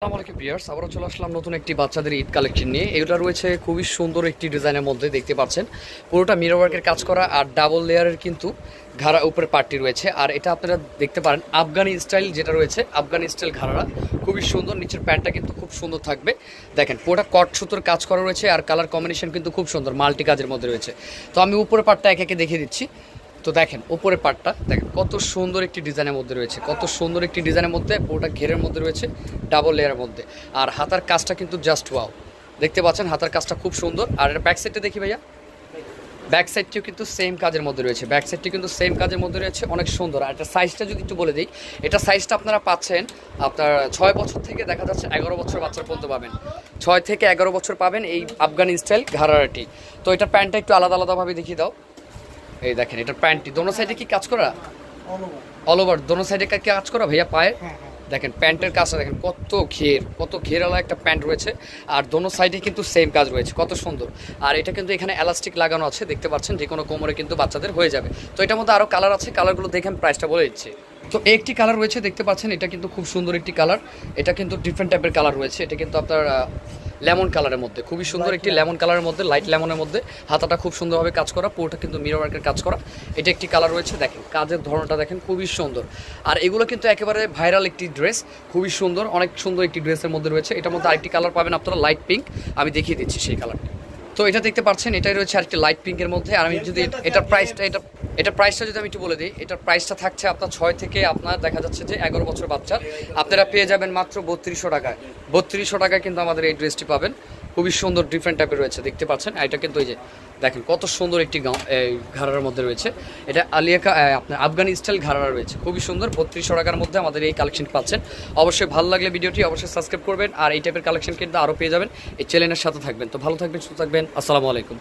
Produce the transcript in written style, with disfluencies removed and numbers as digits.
আসসালামু আলাইকুম ভিউয়ার্স, আবারও চলে আসলাম নতুন একটি বাচ্চাদের ঈদ কালেকশন নিয়ে। এটা রয়েছে খুবই সুন্দর একটি ডিজাইনের মধ্যে, দেখতে পাচ্ছেন পুরোটা মিরর ওয়ার্কের কাজ করা আর ডাবল লেয়ারের কিন্তু ঘাড়া উপরে পার্টটি রয়েছে। আর এটা আপনারা দেখতে পারেন আফগানি স্টাইল, যেটা রয়েছে আফগানি স্টাইল ঘাড়া খুবই সুন্দর। নিচের প্যান্টটা কিন্তু খুব সুন্দর থাকবে, দেখেন পুরোটা কট সুতোর কাজ করা রয়েছে আর কালার কম্বিনেশন কিন্তু খুব সুন্দর, মাল্টি কাজের মধ্যে রয়েছে। তো আমি উপরে পার্টটা একে একে দেখিয়ে দিচ্ছি। তো দেখেন উপরের পার্টটা দেখেন কত সুন্দর একটি ডিজাইনের মধ্যে রয়েছে, কত সুন্দর একটি ডিজাইনের মধ্যে, পুরোটা ঘেরের মধ্যে রয়েছে ডাবল লেয়ারের মধ্যে। আর হাতার কাজটা কিন্তু জাস্ট ওয়াও, দেখতে পাচ্ছেন হাতার কাজটা খুব সুন্দর। আর ব্যাক সাইডটা দেখি ভাইয়া, ব্যাক সাইডটিও কিন্তু সেম কাজের মধ্যে রয়েছে, ব্যাক সাইডটি কিন্তু সেম কাজের মধ্যে রয়েছে, অনেক সুন্দর। আর এটা সাইজটা যদি একটু বলে দিই, এটা সাইজটা আপনারা পাচ্ছেন আপনার 6 বছর থেকে দেখা যাচ্ছে 11 বছর বাচ্চার পর্যন্ত পাবেন, 6 থেকে 11 বছর পাবেন এই আফগানি স্টাইল ঘাড়াটি। তো এটা প্যান্টটা একটু আলাদা আলাদাভাবে দেখিয়ে দাও। এই দেখেন এটার প্যান্টটি দোনো সাইডে কি কাজ করা, অল ওভার দোনো সাইডে কাজ করা ভাইয়া পায়ে। দেখেন প্যান্টের কাজটা দেখেন কত ঘেরালা একটা প্যান্ট রয়েছে, আর দোনো সাইডে কিন্তু সেম কাজ রয়েছে, কত সুন্দর। আর এটা কিন্তু এখানে এলাস্টিক লাগানো আছে, দেখতে পাচ্ছেন যে কোনো কোমরে কিন্তু বাচ্চাদের হয়ে যাবে। তো এটার মধ্যে আরও কালার আছে, কালারগুলো দেখে আমি প্রাইসটা বলে দিচ্ছি। তো একটি কালার রয়েছে দেখতে পাচ্ছেন, এটা কিন্তু খুব সুন্দর একটি কালার, এটা কিন্তু ডিফারেন্ট টাইপের কালার রয়েছে। এটা কিন্তু আপনার লেমন কালারের মধ্যে, খুবই সুন্দর একটি লেমন কালারের মধ্যে, লাইট লেমনের মধ্যে, হাতাটা খুব সুন্দরভাবে কাজ করা, পুরোটা কিন্তু মিরর ওয়ার্কের কাজ করা। এটা একটি কালার রয়েছে, দেখেন কাজের ধরনটা দেখেন খুবই সুন্দর। আর এগুলো কিন্তু একেবারে ভাইরাল একটি ড্রেস, খুবই সুন্দর, অনেক সুন্দর একটি ড্রেসের মধ্যে রয়েছে। এটার মধ্যে আরেকটি কালার পাবেন আপনারা লাইট পিঙ্ক, আমি দেখিয়ে দিচ্ছি সেই কালারটি। তো এটা দেখতে পাচ্ছেন, এটাই রয়েছে আরেকটি লাইট পিঙ্কের মধ্যে। আর আমি যদি এটার প্রাইসটা যদি আমি একটু বলে দিই, এটার প্রাইসটা থাকছে আপনার 6 থেকে আপনার দেখা যাচ্ছে যে 11 বছর বাচ্চার আপনারা পেয়ে যাবেন মাত্র 3200 টাকায়। 3200 টাকায় কিন্তু আমাদের এই ড্রেসটি পাবেন, খুবই সুন্দর ডিফারেন্ট টাইপের রয়েছে, দেখতে পাচ্ছেন। এটা কিন্তু এই যে দেখেন কত সুন্দর একটি ঘাড়ার মধ্যে রয়েছে, এটা আলিয়াকা আপনার আফগানি স্টাইল ঘাড়া রয়েছে, খুবই সুন্দর। 3200 টাকার মধ্যে আমাদের এই কালেকশন পাচ্ছেন। অবশ্যই ভালো লাগলে ভিডিওটি অবশ্যই সাবস্ক্রাইব করবেন, আর এই টাইপের কালেকশন কিন্তু আরও পেয়ে যাবেন। এই চ্যানেলের সাথে থাকবেন। তো ভালো থাকবেন, সুস্থ থাকবেন, আসসালামু আলাইকুম।